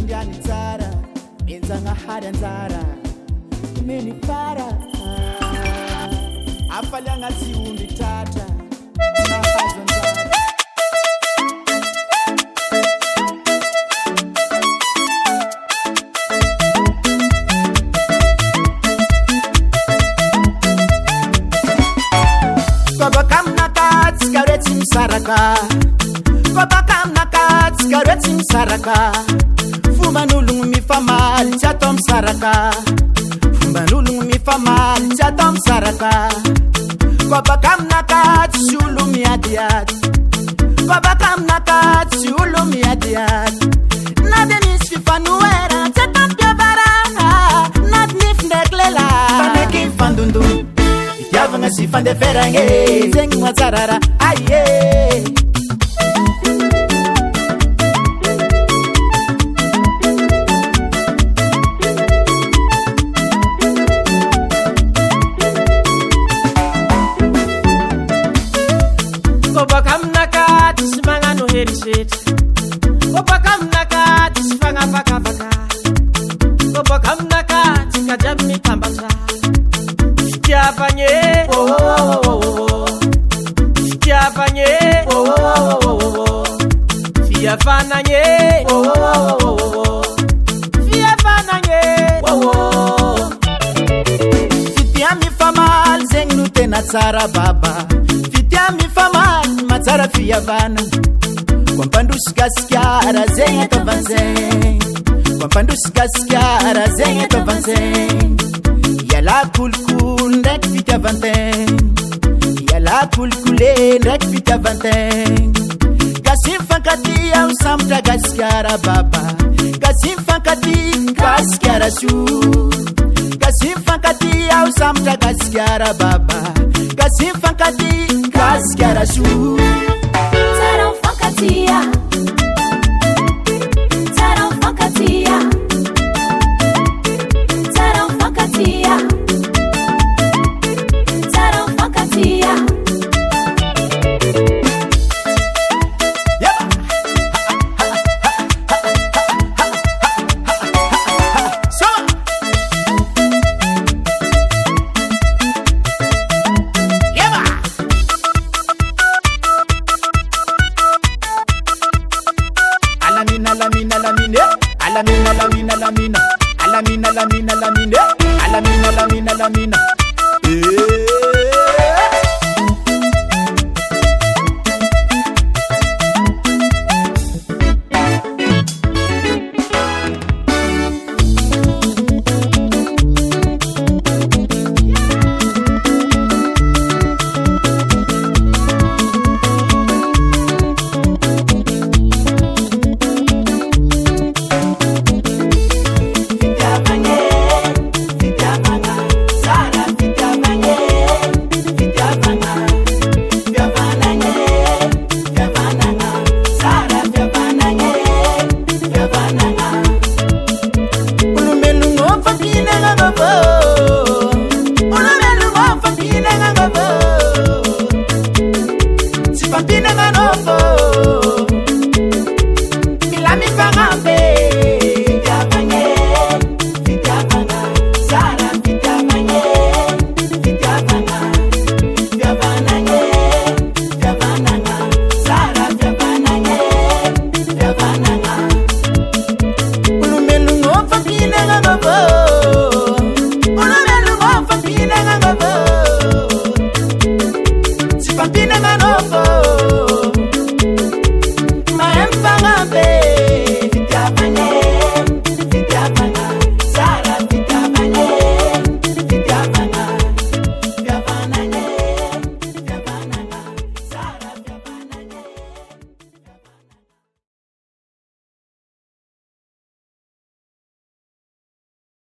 Indiani Zara, Enzanga Hada Zara, Mini Para, Afalanga Ziundi Tata, Nahazan Zara. Babakam nakat, skaretim saraka. Babakam nakat, skaretim saraka. Fumanulung mi famal, chatom saraka. Fumanulung mi famal, chatom saraka. Babakam nakat, shulum yadiat. Babakam nakat, shulum yadiat. Nadenis fifanuera, chatom piavara. Nadnif neklela, panekim fandundu. Yavanga si fande ferange, zeng mazarara, aye. Kobakam nakat, simanga no heriset. Kobakam nakat, sifanga baka baka. Kobakam nakat, kajami kambasa. Tiapanye, oh oh oh oh. Tiapanye, oh oh oh oh. Tiafananye, oh oh oh oh. Tiafananye, oh oh. Fitiami famal zeng nutena tsara baba. Fitiami famal matsara fiavana. Kwampandu skaskara zeng etavanzeng. Kwampandu skaskara zeng etavanzeng. Yala kulkul ndek fita vanteng. Yala kulkule ndek fita vanteng. Kasim fankati au samta gaskara baba. Kasim fankati gaskara su. Kasim fankati au samta gaskara baba. Kasim fankati gaskara su. Taram fankatia. Taram fankatia. Taram fankatia. Taram fankatia. Alamina, alamina, alamina, alamina, alamina, alamina, alamina, alamina, alamina.